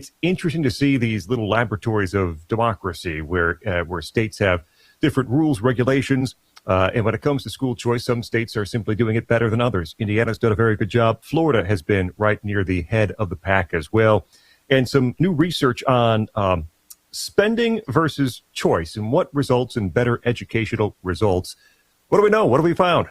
it's interesting to see these little laboratories of democracy where states have different rules, regulations. And when it comes to school choice, some states are simply doing it better than others. Indiana's done a very good job. Florida has been right near the head of the pack as well. And some new research on spending versus choice and what results in better educational results. What do we know? What have we found?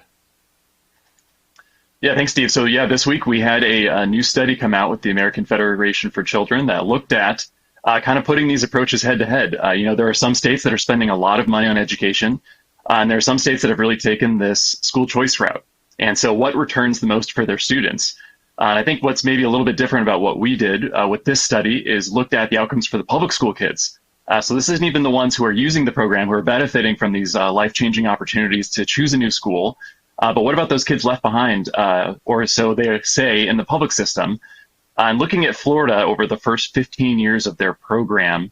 Yeah, thanks, Steve. So this week we had a new study come out with the American Federation for Children that looked at kind of putting these approaches head to head. There are some states that are spending a lot of money on education, and there are some states that have really taken this school choice route. And so what returns the most for their students? And I think what's maybe a little bit different about what we did with this study is looked at the outcomes for the public school kids. So this isn't even the ones who are using the program, who are benefiting from these life-changing opportunities to choose a new school. But what about those kids left behind, or so they say, in the public system? And looking at Florida over the first 15 years of their program,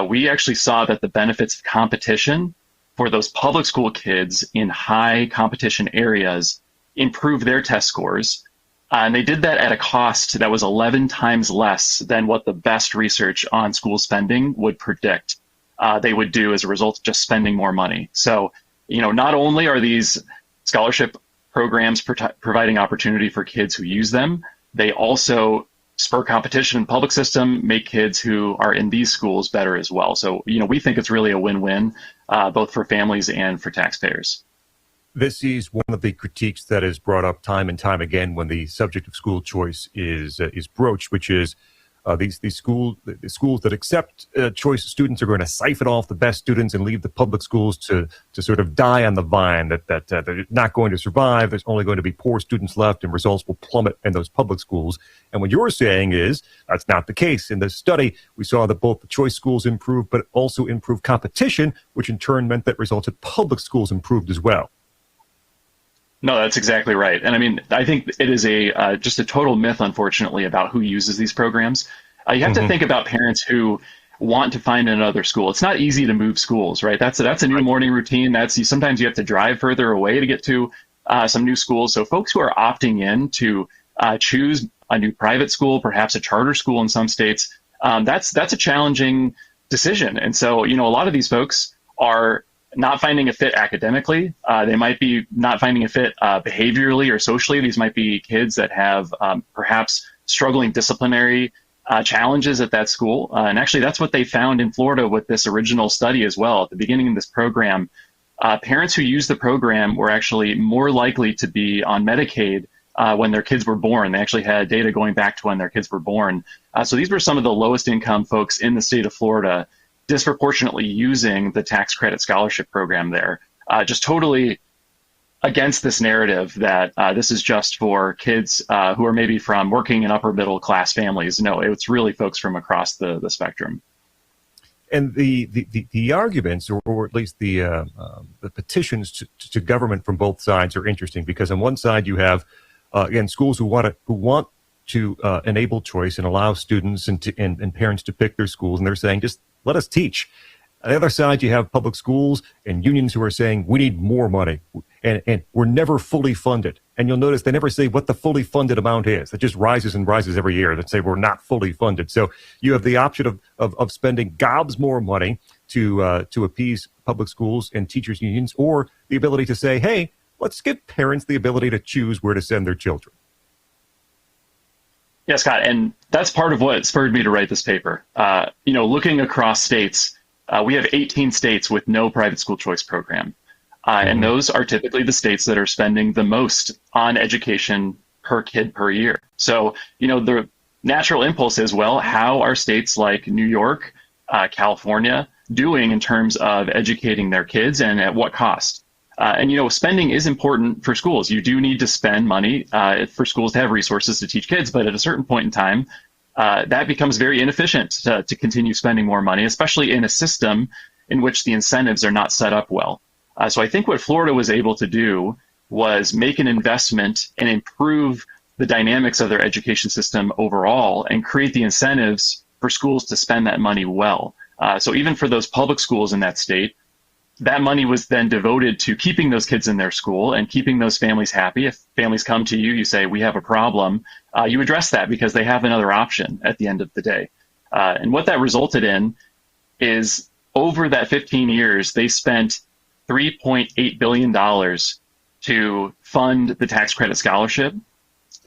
we actually saw that the benefits of competition for those public school kids in high competition areas improved their test scores. And they did that at a cost that was 11 times less than what the best research on school spending would predict they would do as a result of just spending more money. So, not only are these scholarship programs providing opportunity for kids who use them, they also spur competition in the public system, make kids who are in these schools better as well. So, we think it's really a win-win, both for families and for taxpayers. This is one of the critiques that is brought up time and time again when the subject of school choice is broached, which is the schools that accept choice students are going to siphon off the best students and leave the public schools to sort of die on the vine, that they're not going to survive. There's only going to be poor students left and results will plummet in those public schools. And what you're saying is that's not the case. In this study, we saw that both the choice schools improved, but also improved competition, which in turn meant that results at public schools improved as well. No, that's exactly right. And I think it is just a total myth, unfortunately, about who uses these programs. You have to think about parents who want to find another school. It's not easy to move schools, right? That's a new morning routine. Sometimes you have to drive further away to get to some new schools. So folks who are opting in to choose a new private school, perhaps a charter school in some states, that's a challenging decision. And so, a lot of these folks are not finding a fit academically. They might be not finding a fit behaviorally or socially. These might be kids that have perhaps struggling disciplinary challenges at that school. And actually, that's what they found in Florida with this original study as well. At the beginning of this program, parents who used the program were actually more likely to be on Medicaid when their kids were born. They actually had data going back to when their kids were born. So these were some of the lowest income folks in the state of Florida disproportionately using the tax credit scholarship program there, just totally against this narrative that this is just for kids who are maybe from working and upper middle class families. No, it's really folks from across the spectrum. And the arguments, or at least the petitions to government from both sides are interesting, because on one side you have again schools who want to enable choice and allow students and parents to pick their schools, and they're saying just let us teach. On the other side, you have public schools and unions who are saying we need more money, and we're never fully funded. And you'll notice they never say what the fully funded amount is. It just rises and rises every year. They say we're not fully funded. So you have the option of spending gobs more money to appease public schools and teachers unions, or the ability to say, hey, let's give parents the ability to choose where to send their children. Yeah, Scott, and that's part of what spurred me to write this paper. Looking across states, we have 18 states with no private school choice program. And those are typically the states that are spending the most on education per kid per year. So, the natural impulse is, well, how are states like New York, California doing in terms of educating their kids, and at what cost? And spending is important for schools. You do need to spend money for schools to have resources to teach kids, but at a certain point in time, that becomes very inefficient to continue spending more money, especially in a system in which the incentives are not set up well. So I think what Florida was able to do was make an investment and improve the dynamics of their education system overall and create the incentives for schools to spend that money well. So even for those public schools in that state, that money was then devoted to keeping those kids in their school and keeping those families happy. If families come to you, you say, we have a problem, you address that because they have another option at the end of the day. And what that resulted in is over that 15 years, they spent $3.8 billion to fund the tax credit scholarship.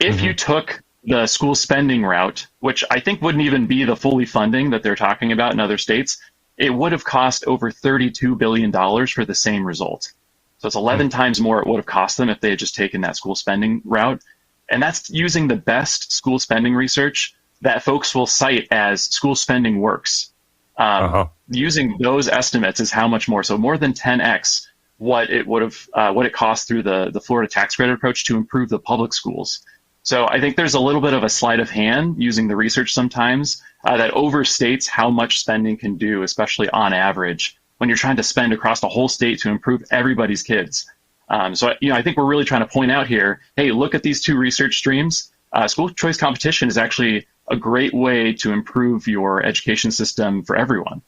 If you took the school spending route, which I think wouldn't even be the fully funding that they're talking about in other states, it would have cost over $32 billion for the same result. So it's 11 times more it would have cost them if they had just taken that school spending route. And that's using the best school spending research that folks will cite as school spending works. Using those estimates is how much more. So more than 10x what it would have, what it cost through the Florida tax credit approach to improve the public schools. So I think there's a little bit of a sleight of hand using the research sometimes that overstates how much spending can do, especially on average, when you're trying to spend across the whole state to improve everybody's kids. So I think we're really trying to point out here, hey, look at these two research streams. School choice competition is actually a great way to improve your education system for everyone.